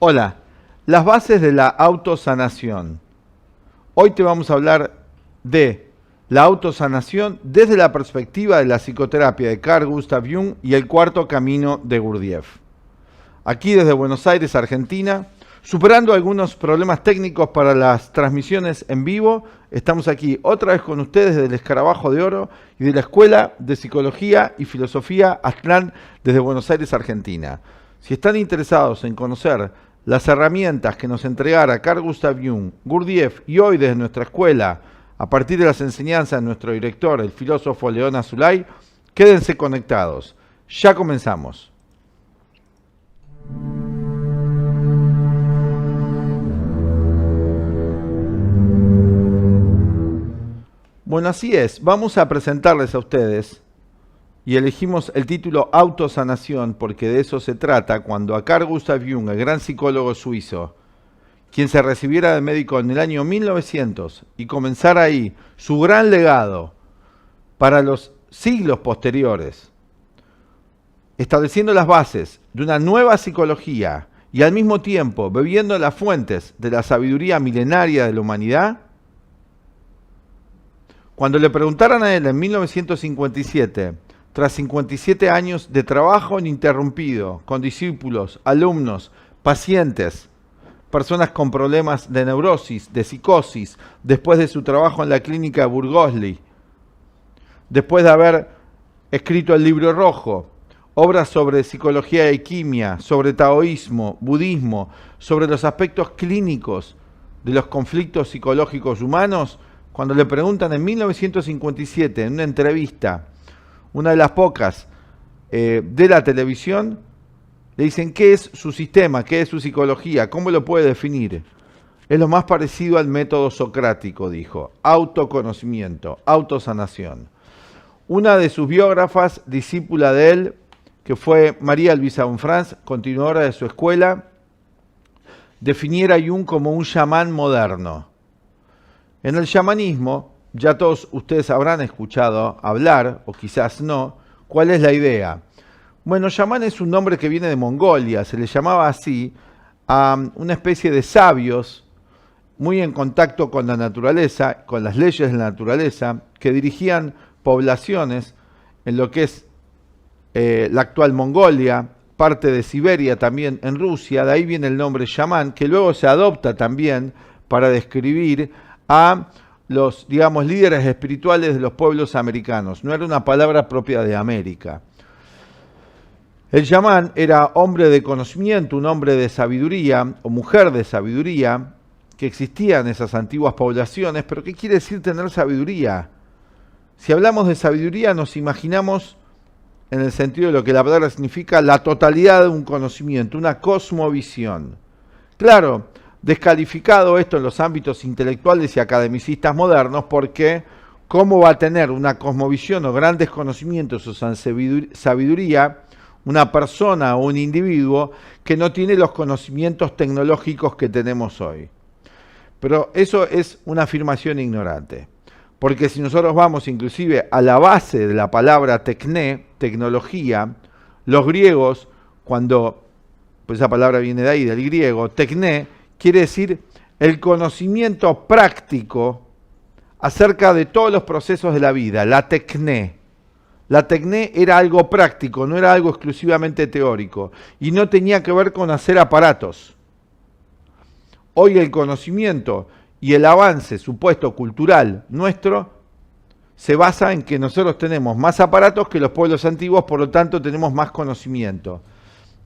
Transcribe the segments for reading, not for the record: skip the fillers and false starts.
Hola, las bases de la autosanación. Hoy te vamos a hablar de la autosanación desde la perspectiva de la psicoterapia de Carl Gustav Jung y el cuarto camino de Gurdjieff. Aquí desde Buenos Aires, Argentina, superando algunos problemas técnicos para las transmisiones en vivo, estamos aquí otra vez con ustedes del Escarabajo de Oro y de la Escuela de Psicología y Filosofía Aztlán desde Buenos Aires, Argentina. Si están interesados en conocer las herramientas que nos entregara Carl Gustav Jung, Gurdjieff y hoy desde nuestra escuela, a partir de las enseñanzas de nuestro director, el filósofo León Azulay, quédense conectados. Ya comenzamos. Bueno, así es. Vamos a presentarles a ustedes y elegimos el título Autosanación porque de eso se trata cuando a Carl Gustav Jung, el gran psicólogo suizo, quien se recibiera de médico en el año 1900 y comenzara ahí su gran legado para los siglos posteriores, estableciendo las bases de una nueva psicología y al mismo tiempo bebiendo las fuentes de la sabiduría milenaria de la humanidad. Cuando le preguntaran a él en 1957, tras 57 años de trabajo ininterrumpido, con discípulos, alumnos, pacientes, personas con problemas de neurosis, de psicosis, después de su trabajo en la clínica de Burgosli, después de haber escrito el Libro Rojo, obras sobre psicología y quimia, sobre taoísmo, budismo, sobre los aspectos clínicos de los conflictos psicológicos humanos, cuando le preguntan en 1957, en una entrevista, una de las pocas de la televisión, le dicen qué es su sistema, qué es su psicología, cómo lo puede definir. Es lo más parecido al método socrático, dijo, autoconocimiento, autosanación. Una de sus biógrafas, discípula de él, que fue María Luisa Bonfrance, continuadora de su escuela, definiera a Jung como un chamán moderno. En el chamanismo, ya todos ustedes habrán escuchado hablar, o quizás no, ¿cuál es la idea? Bueno, chamán es un nombre que viene de Mongolia, se le llamaba así a una especie de sabios muy en contacto con la naturaleza, con las leyes de la naturaleza, que dirigían poblaciones en lo que es la actual Mongolia, parte de Siberia también en Rusia, de ahí viene el nombre chamán, que luego se adopta también para describir a los, digamos, líderes espirituales de los pueblos americanos. No era una palabra propia de América. El chamán era hombre de conocimiento, un hombre de sabiduría o mujer de sabiduría que existía en esas antiguas poblaciones. Pero ¿qué quiere decir tener sabiduría? Si hablamos de sabiduría nos imaginamos, en el sentido de lo que la palabra significa, la totalidad de un conocimiento, una cosmovisión. Claro, descalificado esto en los ámbitos intelectuales y academicistas modernos, porque ¿cómo va a tener una cosmovisión o grandes conocimientos o sabiduría una persona o un individuo que no tiene los conocimientos tecnológicos que tenemos hoy? Pero eso es una afirmación ignorante, porque si nosotros vamos inclusive a la base de la palabra tekné, tecnología, los griegos, cuando, pues esa palabra viene de ahí, del griego, tekné, quiere decir el conocimiento práctico acerca de todos los procesos de la vida, la tekné. La tekné era algo práctico, no era algo exclusivamente teórico, y no tenía que ver con hacer aparatos. Hoy el conocimiento y el avance supuesto cultural nuestro se basa en que nosotros tenemos más aparatos que los pueblos antiguos, por lo tanto tenemos más conocimiento.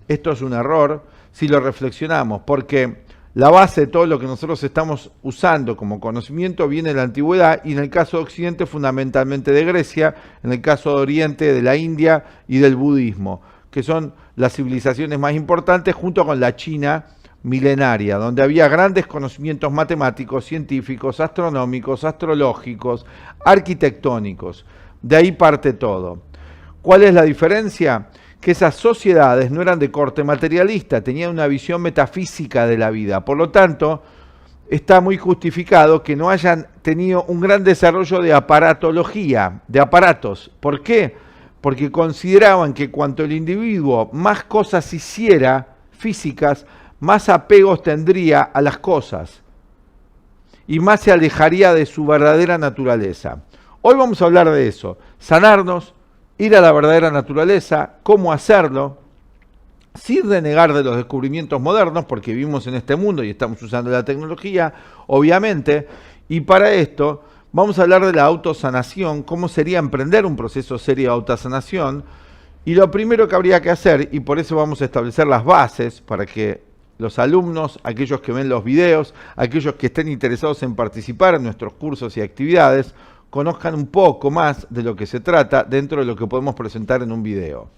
Esto es un error si lo reflexionamos, porque la base de todo lo que nosotros estamos usando como conocimiento viene de la antigüedad y en el caso de Occidente fundamentalmente de Grecia, en el caso de Oriente de la India y del budismo, que son las civilizaciones más importantes junto con la China milenaria, donde había grandes conocimientos matemáticos, científicos, astronómicos, astrológicos, arquitectónicos. De ahí parte todo. ¿Cuál es la diferencia? Que esas sociedades no eran de corte materialista, tenían una visión metafísica de la vida. Por lo tanto, está muy justificado que no hayan tenido un gran desarrollo de aparatología, de aparatos. ¿Por qué? Porque consideraban que cuanto el individuo más cosas hiciera físicas, más apegos tendría a las cosas y más se alejaría de su verdadera naturaleza. Hoy vamos a hablar de eso, sanarnos, ir a la verdadera naturaleza, cómo hacerlo, sin renegar de los descubrimientos modernos, porque vivimos en este mundo y estamos usando la tecnología, obviamente, y para esto vamos a hablar de la autosanación, cómo sería emprender un proceso serio de autosanación, y lo primero que habría que hacer, y por eso vamos a establecer las bases para que los alumnos, aquellos que ven los videos, aquellos que estén interesados en participar en nuestros cursos y actividades, conozcan un poco más de lo que se trata dentro de lo que podemos presentar en un video.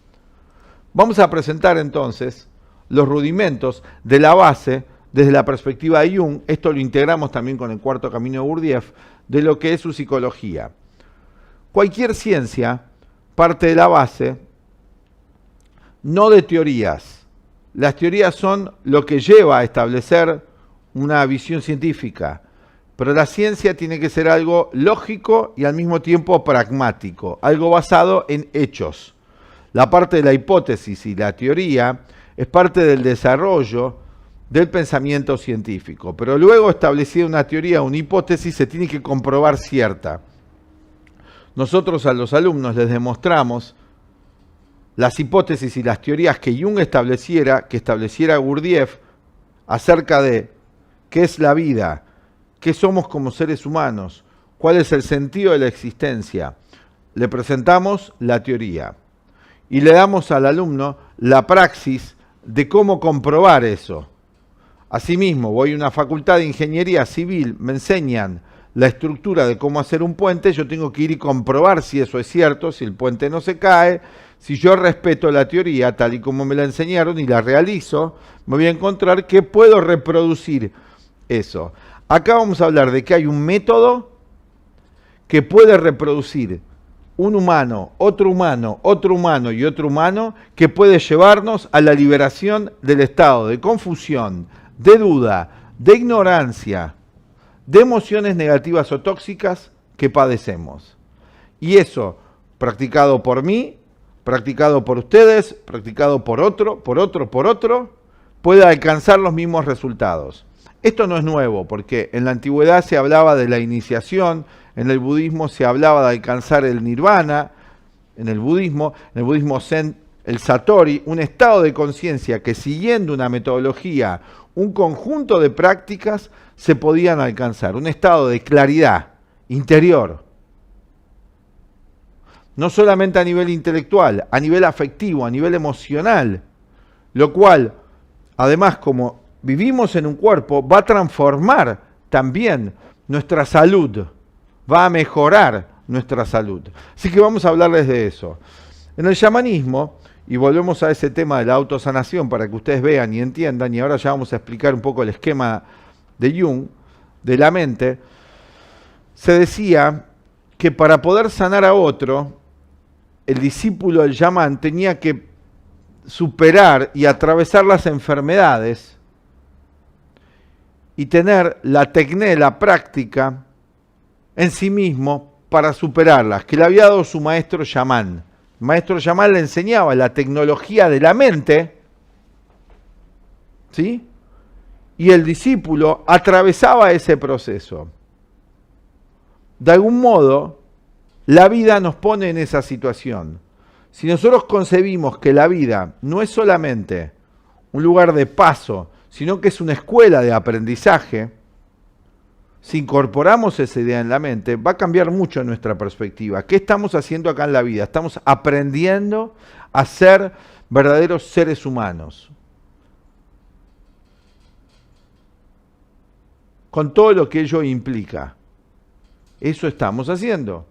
Vamos a presentar entonces los rudimentos de la base desde la perspectiva de Jung. Esto lo integramos también con el cuarto camino de Gurdjieff, de lo que es su psicología. Cualquier ciencia parte de la base no de teorías. Las teorías son lo que lleva a establecer una visión científica, pero la ciencia tiene que ser algo lógico y al mismo tiempo pragmático, algo basado en hechos. La parte de la hipótesis y la teoría es parte del desarrollo del pensamiento científico, pero luego establecida una teoría, una hipótesis, se tiene que comprobar cierta. Nosotros a los alumnos les demostramos las hipótesis y las teorías que Jung estableciera, que estableciera Gurdjieff acerca de qué es la vida, qué somos como seres humanos, cuál es el sentido de la existencia. Le presentamos la teoría y le damos al alumno la praxis de cómo comprobar eso. Asimismo, voy a una facultad de ingeniería civil, me enseñan la estructura de cómo hacer un puente, yo tengo que ir y comprobar si eso es cierto, si el puente no se cae. Si yo respeto la teoría tal y como me la enseñaron y la realizo, me voy a encontrar que puedo reproducir eso. Acá vamos a hablar de que hay un método que puede reproducir un humano, otro humano, otro humano y otro humano, que puede llevarnos a la liberación del estado de confusión, de duda, de ignorancia, de emociones negativas o tóxicas que padecemos. Y eso, practicado por mí, practicado por ustedes, practicado por otro, puede alcanzar los mismos resultados. Esto no es nuevo, porque en la antigüedad se hablaba de la iniciación, en el budismo se hablaba de alcanzar el nirvana, en el budismo zen, el satori, un estado de conciencia que siguiendo una metodología, un conjunto de prácticas, se podían alcanzar, un estado de claridad interior. No solamente a nivel intelectual, a nivel afectivo, a nivel emocional, lo cual, además, como vivimos en un cuerpo, va a transformar también nuestra salud, va a mejorar nuestra salud. Así que vamos a hablarles de eso. En el chamanismo, y volvemos a ese tema de la autosanación para que ustedes vean y entiendan, y ahora ya vamos a explicar un poco el esquema de Jung, de la mente, se decía que para poder sanar a otro, el discípulo del chamán tenía que superar y atravesar las enfermedades y tener la técnica, la práctica en sí mismo para superarlas, que le había dado su maestro chamán. El maestro chamán le enseñaba la tecnología de la mente, ¿sí? Y el discípulo atravesaba ese proceso. De algún modo, la vida nos pone en esa situación. Si nosotros concebimos que la vida no es solamente un lugar de paso, sino que es una escuela de aprendizaje, si incorporamos esa idea en la mente, va a cambiar mucho nuestra perspectiva. ¿Qué estamos haciendo acá en la vida? Estamos aprendiendo a ser verdaderos seres humanos. Con todo lo que ello implica. Eso estamos haciendo.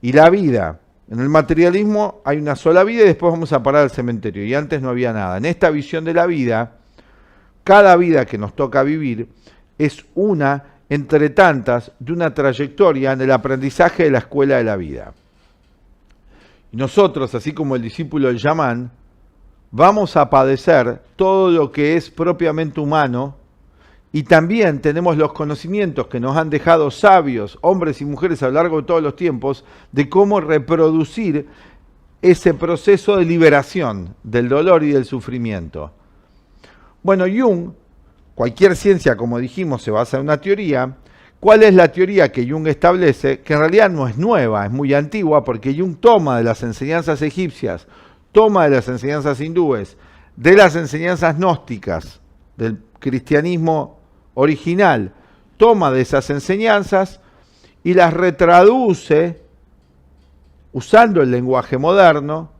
Y la vida, en el materialismo hay una sola vida y después vamos a parar al cementerio. Y antes no había nada. En esta visión de la vida, cada vida que nos toca vivir es una entre tantas de una trayectoria en el aprendizaje de la escuela de la vida. Y nosotros, así como el discípulo del chamán, vamos a padecer todo lo que es propiamente humano y también tenemos los conocimientos que nos han dejado sabios, hombres y mujeres a lo largo de todos los tiempos, de cómo reproducir ese proceso de liberación del dolor y del sufrimiento. Bueno, Jung, cualquier ciencia, como dijimos, se basa en una teoría. ¿Cuál es la teoría que Jung establece? Que en realidad no es nueva, es muy antigua, porque Jung toma de las enseñanzas egipcias, toma de las enseñanzas hindúes, de las enseñanzas gnósticas, del cristianismo original, toma de esas enseñanzas y las retraduce usando el lenguaje moderno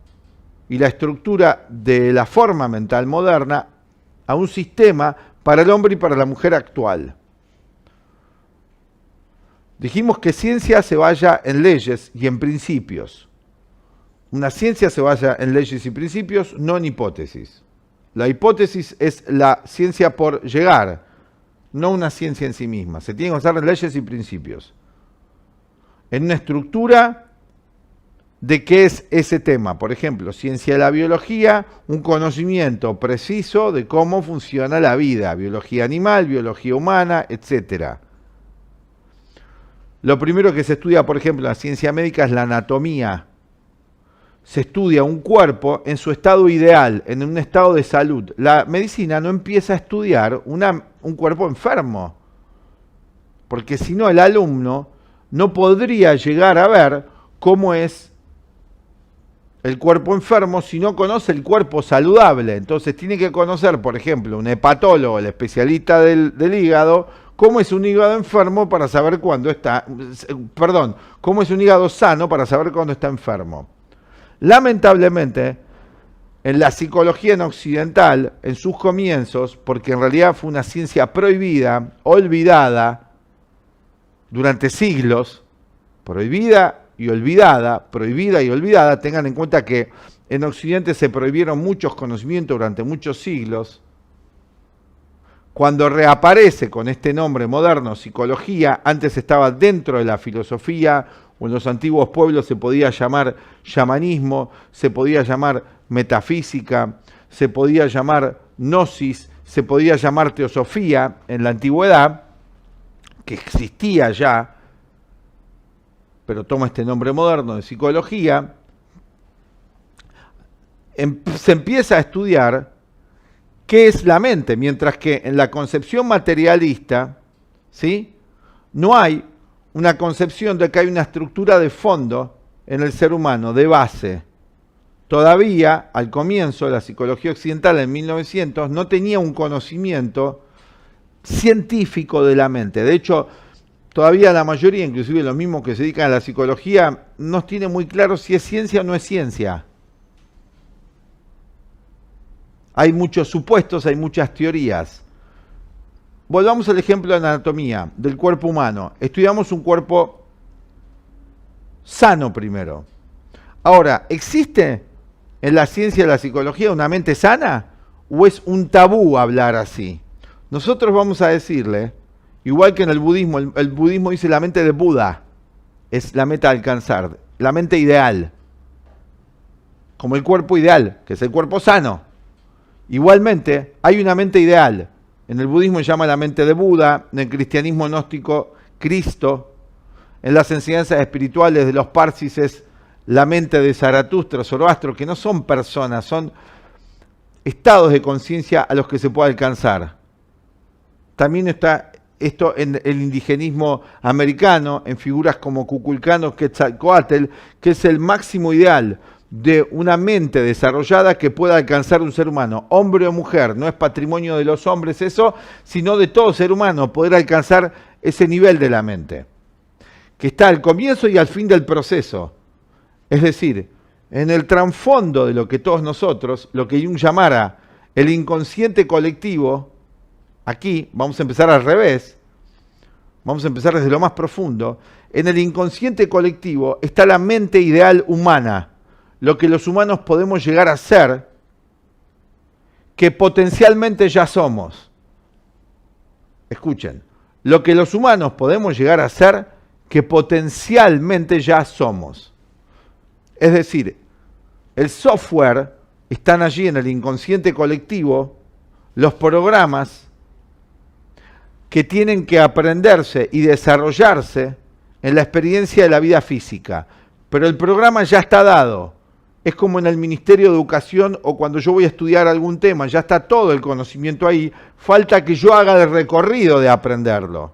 y la estructura de la forma mental moderna a un sistema para el hombre y para la mujer actual. Dijimos que ciencia se basa en leyes y en principios. Una ciencia se basa en leyes y principios, no en hipótesis. La hipótesis es la ciencia por llegar, no una ciencia en sí misma. Se tienen que basar en leyes y principios. En una estructura de qué es ese tema. Por ejemplo, ciencia de la biología, un conocimiento preciso de cómo funciona la vida, biología animal, biología humana, etc. Lo primero que se estudia, por ejemplo, en la ciencia médica es la anatomía. Se estudia un cuerpo en su estado ideal, en un estado de salud. La medicina no empieza a estudiar un cuerpo enfermo, porque si no el alumno no podría llegar a ver cómo es el cuerpo enfermo si no conoce el cuerpo saludable. Entonces tiene que conocer, por ejemplo, un hepatólogo, el especialista del hígado, cómo es un hígado enfermo para saber cuándo está, cómo es un hígado sano para saber cuándo está enfermo. Lamentablemente, en la psicología en occidental, en sus comienzos, porque en realidad fue una ciencia prohibida, olvidada, durante siglos, prohibida y olvidada, tengan en cuenta que en Occidente se prohibieron muchos conocimientos durante muchos siglos. Cuando reaparece con este nombre moderno, psicología, antes estaba dentro de la filosofía, o en los antiguos pueblos se podía llamar xamanismo, se podía llamar metafísica, se podía llamar gnosis, se podía llamar teosofía en la antigüedad, que existía ya, pero toma este nombre moderno de psicología. Se empieza a estudiar qué es la mente, mientras que en la concepción materialista, ¿sí?, no hay una concepción de que hay una estructura de fondo en el ser humano, de base. Todavía, al comienzo, la psicología occidental en 1900 no tenía un conocimiento científico de la mente. De hecho, todavía la mayoría, inclusive los mismos que se dedican a la psicología, no tiene muy claro si es ciencia o no es ciencia. Hay muchos supuestos, hay muchas teorías. Volvamos al ejemplo de la anatomía del cuerpo humano. Estudiamos un cuerpo sano primero. Ahora, ¿existe en la ciencia de la psicología una mente sana? ¿O es un tabú hablar así? Nosotros vamos a decirle, igual que en el budismo dice la mente de Buda, es la meta a alcanzar, la mente ideal, como el cuerpo ideal, que es el cuerpo sano. Igualmente, hay una mente ideal. En el budismo se llama la mente de Buda, en el cristianismo gnóstico, Cristo. En las enseñanzas espirituales de los Parsis es la mente de Zaratustra, Zoroastro, que no son personas, son estados de conciencia a los que se puede alcanzar. También está esto en el indigenismo americano, en figuras como Kukulcán o Quetzalcóatl, que es el máximo ideal de una mente desarrollada que pueda alcanzar un ser humano, hombre o mujer. No es patrimonio de los hombres eso, sino de todo ser humano, poder alcanzar ese nivel de la mente, que está al comienzo y al fin del proceso. Es decir, en el trasfondo de lo que todos nosotros, lo que Jung llamara el inconsciente colectivo, aquí vamos a empezar al revés, vamos a empezar desde lo más profundo. En el inconsciente colectivo está la mente ideal humana, lo que los humanos podemos llegar a ser, que potencialmente ya somos. Escuchen, lo que los humanos podemos llegar a ser, que potencialmente ya somos. Es decir, el software están allí en el inconsciente colectivo, los programas que tienen que aprenderse y desarrollarse en la experiencia de la vida física. Pero el programa ya está dado. Es como en el Ministerio de Educación o cuando yo voy a estudiar algún tema, ya está todo el conocimiento ahí, falta que yo haga el recorrido de aprenderlo.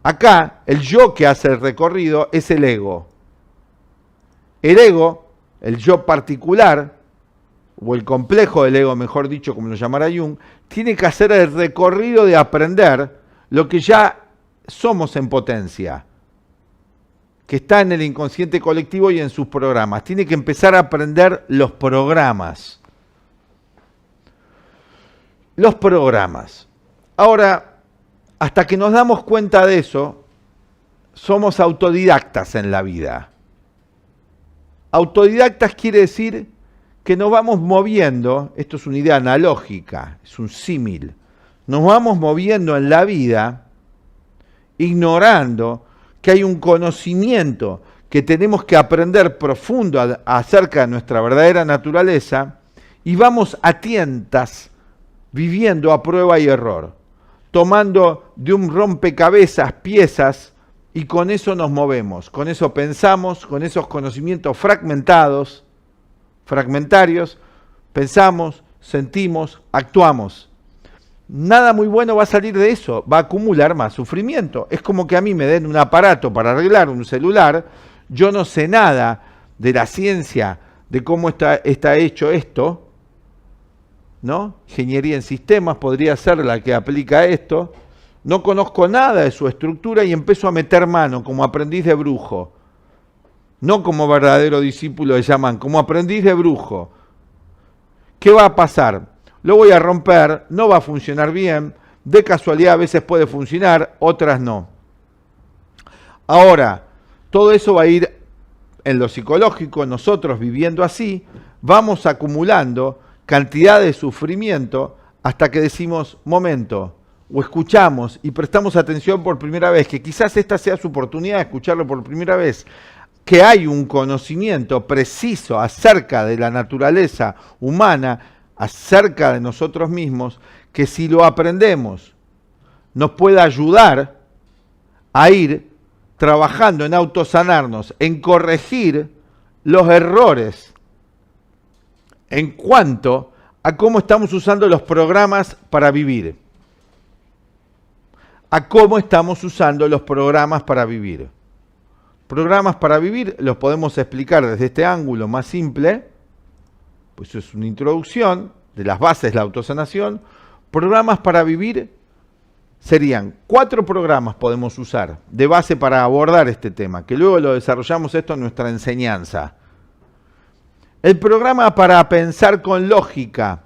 Acá, el yo que hace el recorrido es el ego. El ego, el yo particular, o el complejo del ego, mejor dicho, como lo llamara Jung, tiene que hacer el recorrido de aprender lo que ya somos en potencia, que está en el inconsciente colectivo y en sus programas. Tiene que empezar a aprender los programas. Los programas. Ahora, hasta que nos damos cuenta de eso, somos autodidactas en la vida. Autodidactas quiere decir que nos vamos moviendo, esto es una idea analógica, es un símil, nos vamos moviendo en la vida ignorando que hay un conocimiento que tenemos que aprender profundo acerca de nuestra verdadera naturaleza y vamos a tientas viviendo a prueba y error, tomando de un rompecabezas piezas y con eso nos movemos, con eso pensamos, con esos conocimientos fragmentarios, pensamos, sentimos, actuamos. Nada muy bueno va a salir de eso, va a acumular más sufrimiento. Es como que a mí me den un aparato para arreglar un celular, yo no sé nada de la ciencia, de cómo está hecho esto, ¿no? Ingeniería en sistemas podría ser la que aplica esto. No conozco nada de su estructura y empiezo a meter mano como aprendiz de brujo. No como verdadero discípulo le llaman, como aprendiz de brujo. ¿Qué va a pasar? Lo voy a romper, no va a funcionar bien, de casualidad a veces puede funcionar, otras no. Ahora, todo eso va a ir en lo psicológico, nosotros viviendo así, vamos acumulando cantidad de sufrimiento hasta que decimos, momento, o escuchamos y prestamos atención por primera vez, que quizás esta sea su oportunidad de escucharlo por primera vez, que hay un conocimiento preciso acerca de la naturaleza humana, acerca de nosotros mismos, que si lo aprendemos nos puede ayudar a ir trabajando en autosanarnos, en corregir los errores en cuanto a cómo estamos usando los programas para vivir. A cómo estamos usando los programas para vivir. Programas para vivir los podemos explicar desde este ángulo más simple, pues eso es una introducción de las bases de la autosanación. Programas para vivir serían 4 programas podemos usar de base para abordar este tema, que luego lo desarrollamos esto en nuestra enseñanza. El programa para pensar con lógica.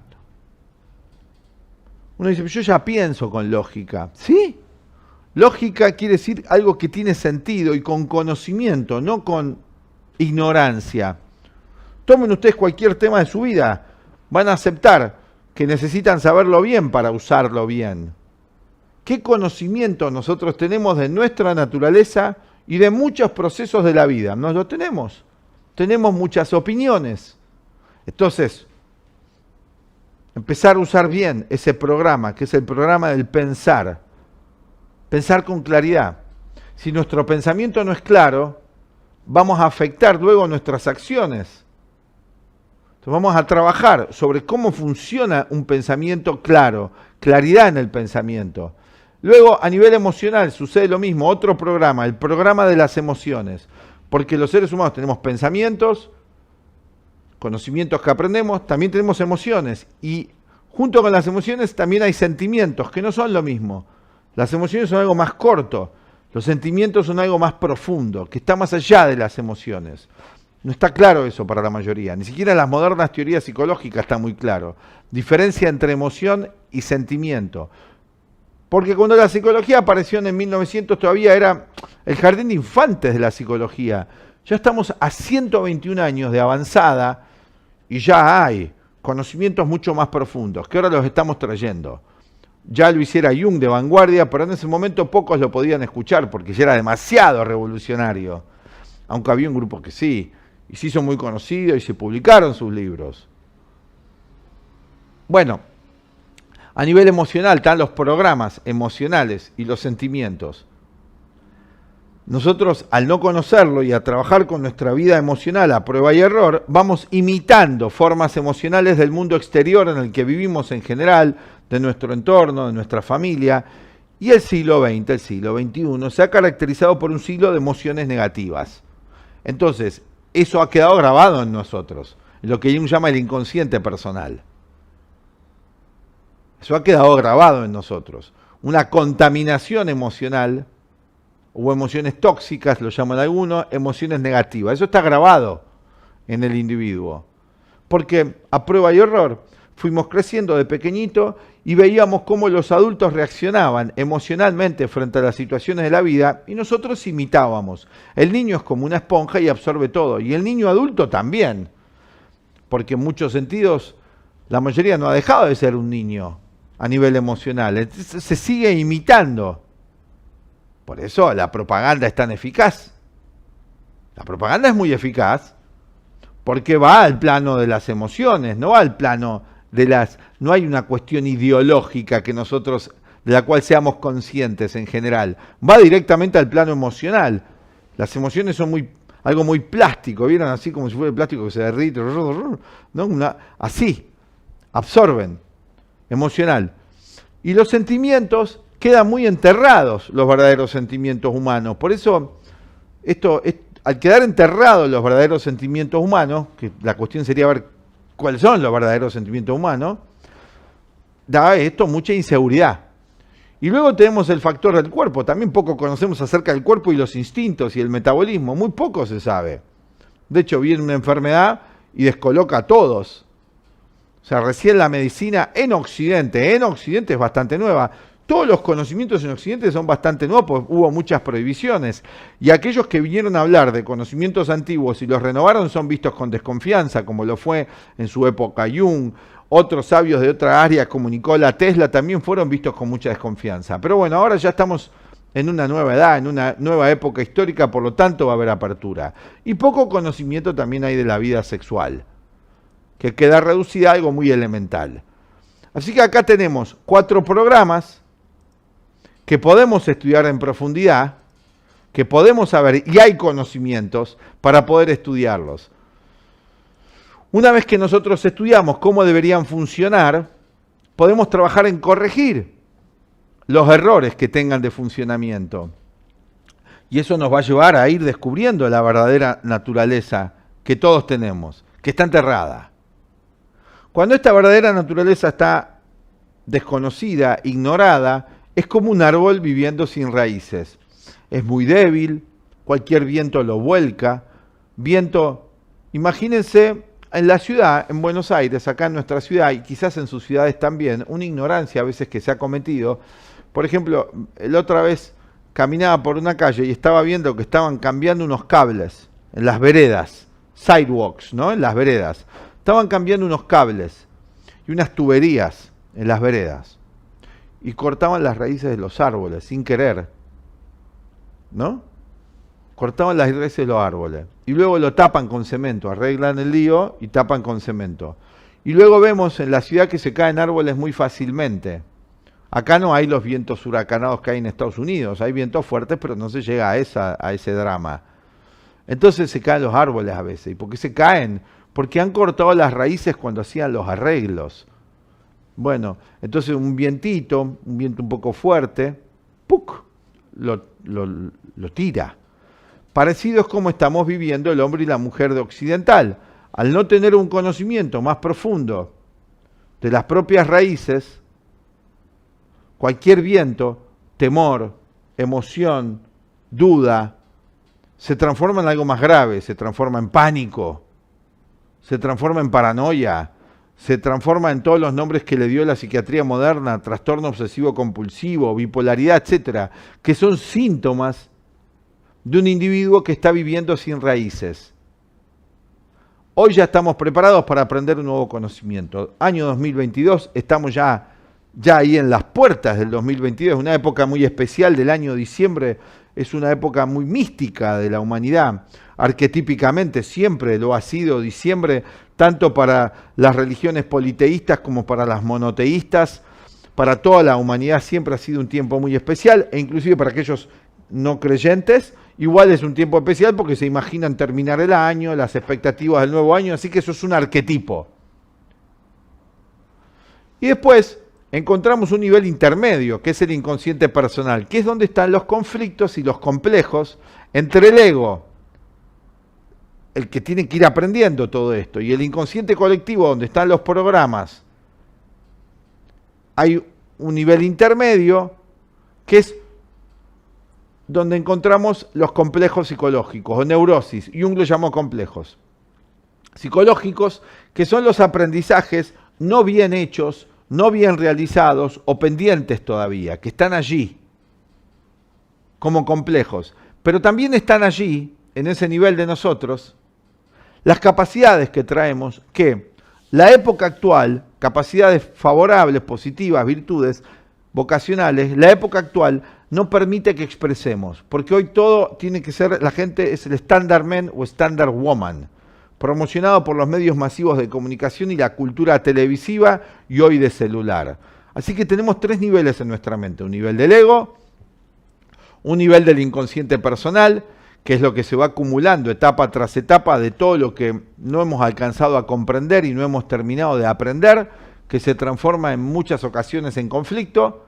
Uno dice, yo ya pienso con lógica. ¿Sí? Lógica quiere decir algo que tiene sentido y con conocimiento, no con ignorancia. Tomen ustedes cualquier tema de su vida, van a aceptar que necesitan saberlo bien para usarlo bien. ¿Qué conocimiento nosotros tenemos de nuestra naturaleza y de muchos procesos de la vida? ¿No lo tenemos? Tenemos muchas opiniones. Entonces, empezar a usar bien ese programa, que es el programa del pensar. Pensar con claridad. Si nuestro pensamiento no es claro, vamos a afectar luego nuestras acciones. Entonces vamos a trabajar sobre cómo funciona un pensamiento claro, claridad en el pensamiento. Luego, a nivel emocional, sucede lo mismo, otro programa, el programa de las emociones. Porque los seres humanos tenemos pensamientos, conocimientos que aprendemos, también tenemos emociones. Y junto con las emociones también hay sentimientos, que no son lo mismo. Las emociones son algo más corto, los sentimientos son algo más profundo, que está más allá de las emociones. No está claro eso para la mayoría, ni siquiera en las modernas teorías psicológicas está muy claro. Diferencia entre emoción y sentimiento. Porque cuando la psicología apareció en 1900 todavía era el jardín de infantes de la psicología. Ya estamos a 121 años de avanzada y ya hay conocimientos mucho más profundos, que ahora los estamos trayendo. Ya lo hiciera Jung de vanguardia, pero en ese momento pocos lo podían escuchar porque ya era demasiado revolucionario. Aunque había un grupo que sí, y se hizo muy conocido y se publicaron sus libros. Bueno, a nivel emocional están los programas emocionales y los sentimientos. Nosotros, al no conocerlo y a trabajar con nuestra vida emocional a prueba y error, vamos imitando formas emocionales del mundo exterior en el que vivimos en general, de nuestro entorno, de nuestra familia. Y el siglo XX, el siglo XXI, se ha caracterizado por un siglo de emociones negativas. Entonces, eso ha quedado grabado en nosotros, lo que Jung llama el inconsciente personal. Eso ha quedado grabado en nosotros. Una contaminación emocional, o emociones tóxicas, lo llaman algunos, emociones negativas. Eso está grabado en el individuo. Porque a prueba y error fuimos creciendo de pequeñito y veíamos cómo los adultos reaccionaban emocionalmente frente a las situaciones de la vida y nosotros imitábamos. El niño es como una esponja y absorbe todo. Y el niño adulto también. Porque en muchos sentidos la mayoría no ha dejado de ser un niño a nivel emocional. Entonces, se sigue imitando. Por eso la propaganda es tan eficaz. La propaganda es muy eficaz porque va al plano de las emociones, no va al plano de las... No hay una cuestión ideológica que nosotros, de la cual seamos conscientes en general. Va directamente al plano emocional. Las emociones son algo muy plástico, ¿vieron? Así como si fuera el plástico que se derrite, ¿no? Así, absorben, emocional. Y los sentimientos quedan muy enterrados, los verdaderos sentimientos humanos. Por eso, al quedar enterrados los verdaderos sentimientos humanos, que la cuestión sería ver cuáles son los verdaderos sentimientos humanos, da esto mucha inseguridad. Y luego tenemos el factor del cuerpo. También poco conocemos acerca del cuerpo y los instintos y el metabolismo. Muy poco se sabe. De hecho, viene una enfermedad y descoloca a todos. O sea, recién la medicina en Occidente es bastante nueva. Todos los conocimientos en Occidente son bastante nuevos, porque hubo muchas prohibiciones. Y aquellos que vinieron a hablar de conocimientos antiguos y los renovaron son vistos con desconfianza, como lo fue en su época Jung. Otros sabios de otra área, como Nikola Tesla, también fueron vistos con mucha desconfianza. Pero bueno, ahora ya estamos en una nueva edad, en una nueva época histórica, por lo tanto va a haber apertura. Y poco conocimiento también hay de la vida sexual, que queda reducida a algo muy elemental. Así que acá tenemos 4 programas que podemos estudiar en profundidad, que podemos saber, y hay conocimientos para poder estudiarlos. Una vez que nosotros estudiamos cómo deberían funcionar, podemos trabajar en corregir los errores que tengan de funcionamiento. Y eso nos va a llevar a ir descubriendo la verdadera naturaleza que todos tenemos, que está enterrada. Cuando esta verdadera naturaleza está desconocida, ignorada, es como un árbol viviendo sin raíces. Es muy débil, cualquier viento lo vuelca. Imagínense en la ciudad, en Buenos Aires, acá en nuestra ciudad, y quizás en sus ciudades también, una ignorancia a veces que se ha cometido. Por ejemplo, la otra vez caminaba por una calle y estaba viendo que estaban cambiando unos cables en las veredas, sidewalks, ¿no? En las veredas. Estaban cambiando unos cables y unas tuberías en las veredas. Y cortaban las raíces de los árboles, sin querer, ¿no? Cortaban las raíces de los árboles. Y luego lo tapan con cemento, arreglan el lío y tapan con cemento. Y luego vemos en la ciudad que se caen árboles muy fácilmente. Acá no hay los vientos huracanados que hay en Estados Unidos. Hay vientos fuertes, pero no se llega a ese drama. Entonces se caen los árboles a veces. ¿Y por qué se caen? Porque han cortado las raíces cuando hacían los arreglos. Bueno, entonces un viento un poco fuerte, ¡puc!, lo tira. Parecido es como estamos viviendo el hombre y la mujer de occidental. Al no tener un conocimiento más profundo de las propias raíces, cualquier viento, temor, emoción, duda, se transforma en algo más grave, se transforma en pánico, se transforma en paranoia, se transforma en todos los nombres que le dio la psiquiatría moderna, trastorno obsesivo compulsivo, bipolaridad, etcétera, que son síntomas de un individuo que está viviendo sin raíces. Hoy ya estamos preparados para aprender un nuevo conocimiento. Año 2022, estamos ya ahí en las puertas del 2022, una época muy especial del año diciembre, es una época muy mística de la humanidad. Arquetípicamente siempre lo ha sido diciembre, tanto para las religiones politeístas como para las monoteístas. Para toda la humanidad siempre ha sido un tiempo muy especial, e inclusive para aquellos no creyentes, igual es un tiempo especial porque se imaginan terminar el año, las expectativas del nuevo año, así que eso es un arquetipo. Y después encontramos un nivel intermedio, que es el inconsciente personal, que es donde están los conflictos y los complejos entre el ego, el que tiene que ir aprendiendo todo esto, y el inconsciente colectivo, donde están los programas. Hay un nivel intermedio, que es donde encontramos los complejos psicológicos, o neurosis, Jung lo llamó complejos psicológicos, que son los aprendizajes no bien hechos, no bien realizados o pendientes todavía, que están allí como complejos. Pero también están allí, en ese nivel de nosotros, las capacidades que traemos, que la época actual, capacidades favorables, positivas, virtudes vocacionales, la época actual no permite que expresemos, porque hoy todo tiene que ser, la gente es el standard man o standard woman, promocionado por los medios masivos de comunicación y la cultura televisiva y hoy de celular. Así que tenemos tres niveles en nuestra mente, un nivel del ego, un nivel del inconsciente personal, que es lo que se va acumulando etapa tras etapa de todo lo que no hemos alcanzado a comprender y no hemos terminado de aprender, que se transforma en muchas ocasiones en conflicto.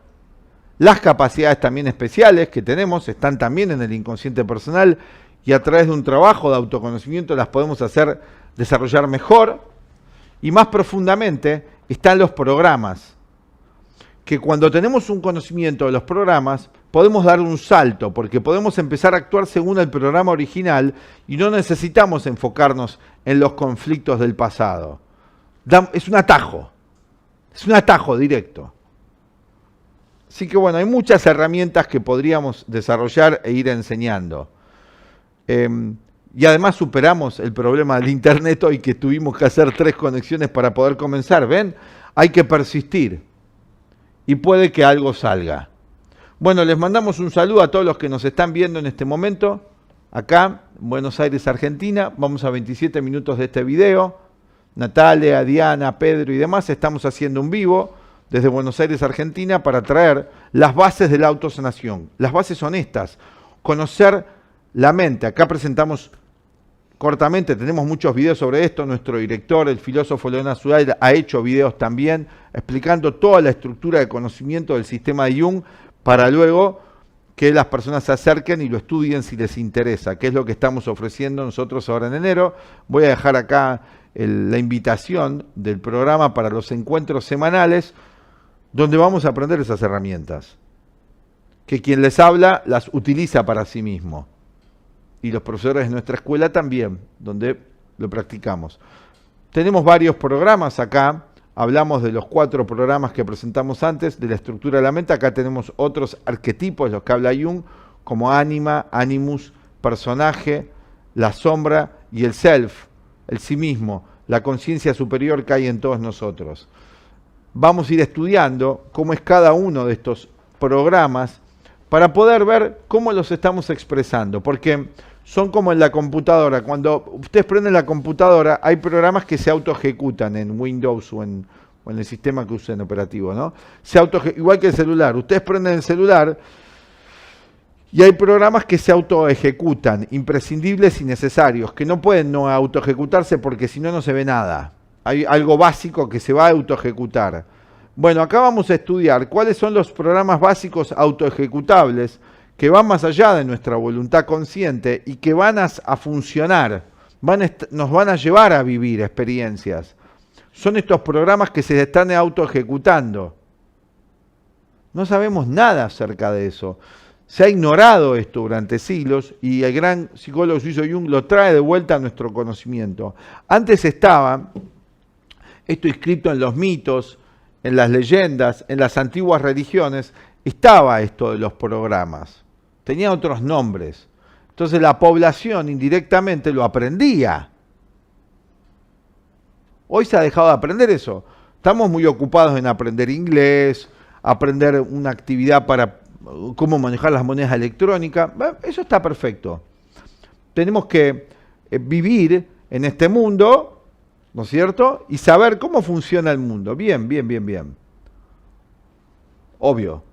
Las capacidades también especiales que tenemos están también en el inconsciente personal y a través de un trabajo de autoconocimiento las podemos hacer desarrollar mejor. Y más profundamente están los programas, que cuando tenemos un conocimiento de los programas podemos dar un salto, porque podemos empezar a actuar según el programa original y no necesitamos enfocarnos en los conflictos del pasado. Es un atajo directo. Así que bueno, hay muchas herramientas que podríamos desarrollar e ir enseñando. Y además superamos el problema del internet hoy, que tuvimos que hacer 3 conexiones para poder comenzar. ¿Ven? Hay que persistir y puede que algo salga. Bueno, les mandamos un saludo a todos los que nos están viendo en este momento, acá en Buenos Aires, Argentina. Vamos a 27 minutos de este video. Natalia, Diana, Pedro y demás, estamos haciendo un vivo desde Buenos Aires, Argentina, para traer las bases de la autosanación. Las bases son estas: conocer la mente. Acá presentamos cortamente, tenemos muchos videos sobre esto. Nuestro director, el filósofo León Azuay, ha hecho videos también explicando toda la estructura de conocimiento del sistema de Jung, para luego que las personas se acerquen y lo estudien si les interesa, que es lo que estamos ofreciendo nosotros ahora en enero. Voy a dejar acá la invitación del programa para los encuentros semanales, donde vamos a aprender esas herramientas, que quien les habla las utiliza para sí mismo. Y los profesores de nuestra escuela también, donde lo practicamos. Tenemos varios programas acá. Hablamos de los 4 programas que presentamos antes, de la estructura de la mente. Acá tenemos otros arquetipos, los que habla Jung, como ánima, animus, personaje, la sombra y el self, el sí mismo, la conciencia superior que hay en todos nosotros. Vamos a ir estudiando cómo es cada uno de estos programas para poder ver cómo los estamos expresando, porque son como en la computadora. Cuando ustedes prenden la computadora, hay programas que se auto ejecutan en Windows o en el sistema que usen operativo, ¿no? Igual que el celular. Ustedes prenden el celular y hay programas que se auto ejecutan, imprescindibles y necesarios, que no pueden no auto ejecutarse porque si no, no se ve nada. Hay algo básico que se va a auto ejecutar. Bueno, acá vamos a estudiar cuáles son los programas básicos autoejecutables que van más allá de nuestra voluntad consciente y que van a funcionar, nos van a llevar a vivir experiencias. Son estos programas que se están autoejecutando. No sabemos nada acerca de eso. Se ha ignorado esto durante siglos y el gran psicólogo suizo Jung lo trae de vuelta a nuestro conocimiento. Antes estaba esto inscrito en los mitos, en las leyendas, en las antiguas religiones, estaba esto de los programas. Tenía otros nombres. Entonces la población indirectamente lo aprendía. Hoy se ha dejado de aprender eso. Estamos muy ocupados en aprender inglés, aprender una actividad para cómo manejar las monedas electrónicas. Eso está perfecto. Tenemos que vivir en este mundo, ¿no es cierto? Y saber cómo funciona el mundo. Bien. Obvio.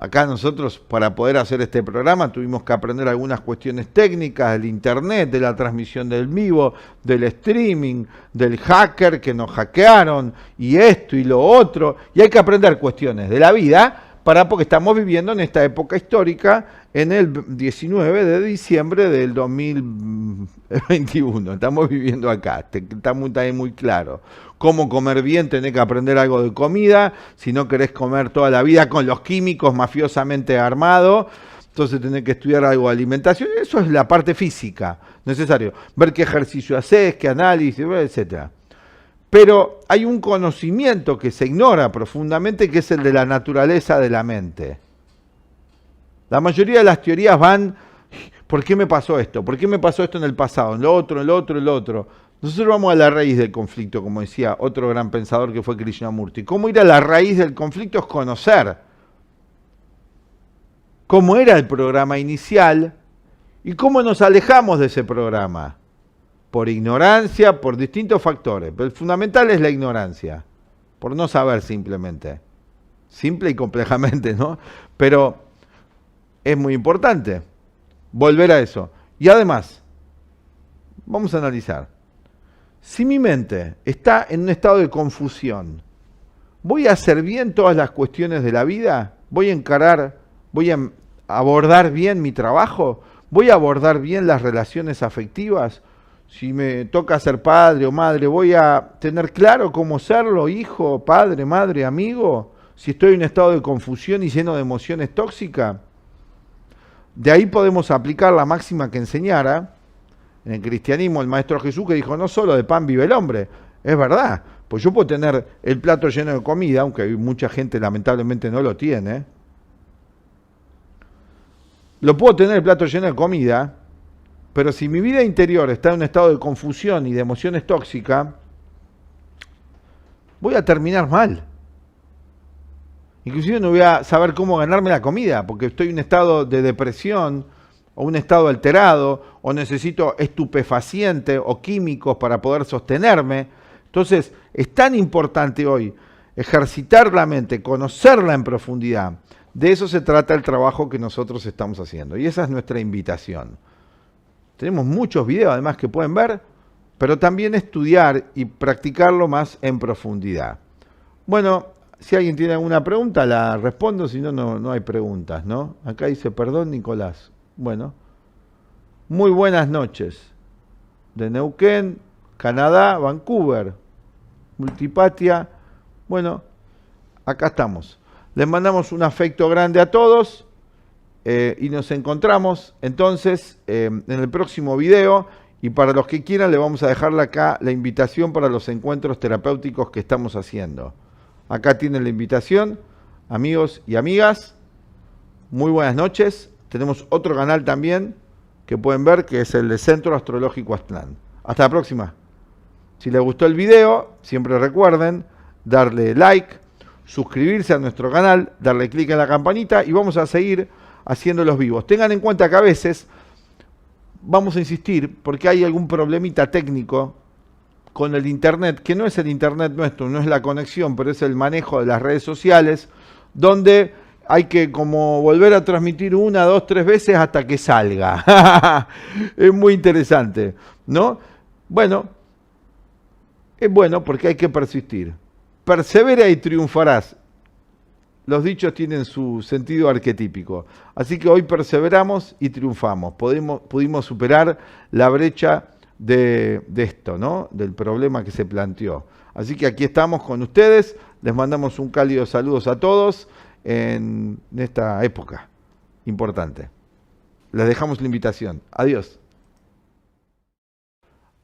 Acá nosotros, para poder hacer este programa, tuvimos que aprender algunas cuestiones técnicas del internet, de la transmisión del vivo, del streaming, del hacker que nos hackearon, y esto y lo otro. Y hay que aprender cuestiones de la vida, porque estamos viviendo en esta época histórica, en el 19 de diciembre del 2021. Estamos viviendo acá, está muy claro. Cómo comer bien, tenés que aprender algo de comida. Si no querés comer toda la vida con los químicos mafiosamente armados, entonces tenés que estudiar algo de alimentación. Eso es la parte física, necesario. Ver qué ejercicio haces, qué análisis, etcétera. Pero hay un conocimiento que se ignora profundamente, que es el de la naturaleza de la mente. La mayoría de las teorías van, ¿por qué me pasó esto? ¿Por qué me pasó esto en el pasado? En lo otro, en lo otro, en lo otro. Nosotros vamos a la raíz del conflicto, como decía otro gran pensador que fue Krishnamurti. ¿Cómo ir a la raíz del conflicto? Es conocer cómo era el programa inicial y cómo nos alejamos de ese programa. Por ignorancia, por distintos factores. Pero el fundamental es la ignorancia, por no saber simplemente. Simple y complejamente, ¿no? Pero es muy importante volver a eso. Y además, vamos a analizar. Si mi mente está en un estado de confusión, ¿voy a hacer bien todas las cuestiones de la vida? ¿Voy a abordar bien mi trabajo? ¿Voy a abordar bien las relaciones afectivas? Si me toca ser padre o madre, ¿voy a tener claro cómo serlo, hijo, padre, madre, amigo? Si estoy en un estado de confusión y lleno de emociones tóxicas. De ahí podemos aplicar la máxima que enseñara en el cristianismo el Maestro Jesús, que dijo, no solo de pan vive el hombre. Es verdad, pues yo puedo tener el plato lleno de comida, aunque mucha gente lamentablemente no lo tiene. Lo puedo tener el plato lleno de comida, pero si mi vida interior está en un estado de confusión y de emociones tóxicas, voy a terminar mal. Inclusive no voy a saber cómo ganarme la comida, porque estoy en un estado de depresión, o un estado alterado, o necesito estupefacientes o químicos para poder sostenerme. Entonces, es tan importante hoy ejercitar la mente, conocerla en profundidad. De eso se trata el trabajo que nosotros estamos haciendo. Y esa es nuestra invitación. Tenemos muchos videos además que pueden ver, pero también estudiar y practicarlo más en profundidad. Bueno, si alguien tiene alguna pregunta, la respondo, si no, no hay preguntas, ¿no? Acá dice, perdón, Nicolás. Bueno, muy buenas noches. De Neuquén, Canadá, Vancouver, Multipatia. Bueno, acá estamos. Les mandamos un afecto grande a todos y nos encontramos entonces en el próximo video. Y para los que quieran, le vamos a dejar acá la invitación para los encuentros terapéuticos que estamos haciendo. Acá tienen la invitación, amigos y amigas. Muy buenas noches. Tenemos otro canal también que pueden ver, que es el de Centro Astrológico Aztlán. Hasta la próxima. Si les gustó el video, siempre recuerden darle like, suscribirse a nuestro canal, darle clic en la campanita y vamos a seguir haciendo los vivos. Tengan en cuenta que a veces vamos a insistir porque hay algún problemita técnico con el internet, que no es el internet nuestro, no es la conexión, pero es el manejo de las redes sociales, donde hay que como volver a transmitir 1, 2, 3 veces hasta que salga. Es muy interesante, ¿no? Bueno, es bueno porque hay que persistir. Persevera y triunfarás. Los dichos tienen su sentido arquetípico. Así que hoy perseveramos y triunfamos. Pudimos superar la brecha de esto, ¿no? Del problema que se planteó. Así que aquí estamos con ustedes. Les mandamos un cálido saludos a todos en esta época importante. Les dejamos la invitación. Adiós.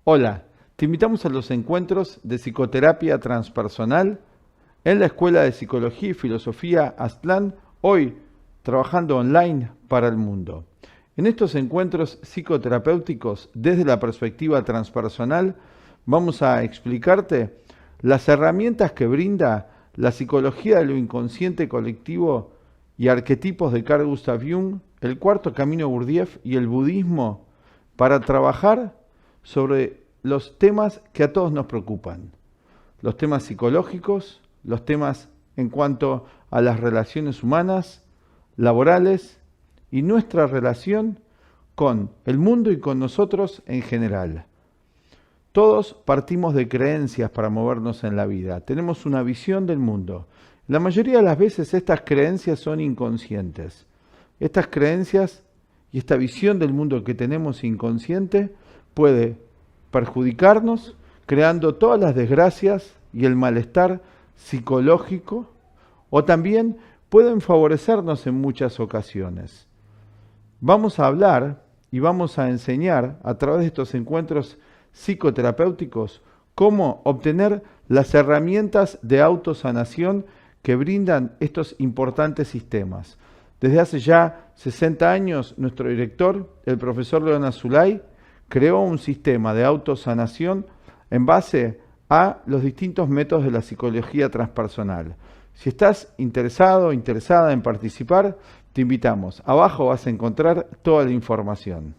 Hola, te invitamos a los encuentros de psicoterapia transpersonal en la Escuela de Psicología y Filosofía Aztlán, hoy trabajando online para el mundo. En estos encuentros psicoterapéuticos desde la perspectiva transpersonal vamos a explicarte las herramientas que brinda la psicología de lo inconsciente colectivo y arquetipos de Carl Gustav Jung, el cuarto camino Gurdjieff y el budismo para trabajar sobre los temas que a todos nos preocupan, los temas psicológicos, los temas en cuanto a las relaciones humanas, laborales y nuestra relación con el mundo y con nosotros en general. Todos partimos de creencias para movernos en la vida. Tenemos una visión del mundo. La mayoría de las veces estas creencias son inconscientes. Estas creencias y esta visión del mundo que tenemos inconsciente puede perjudicarnos, creando todas las desgracias y el malestar psicológico, o también pueden favorecernos en muchas ocasiones. Vamos a hablar y vamos a enseñar a través de estos encuentros psicoterapéuticos cómo obtener las herramientas de autosanación que brindan estos importantes sistemas. Desde hace ya 60 años, nuestro director, el profesor León Azulay, creó un sistema de autosanación en base a los distintos métodos de la psicología transpersonal. Si estás interesado o interesada en participar, te invitamos. Abajo vas a encontrar toda la información.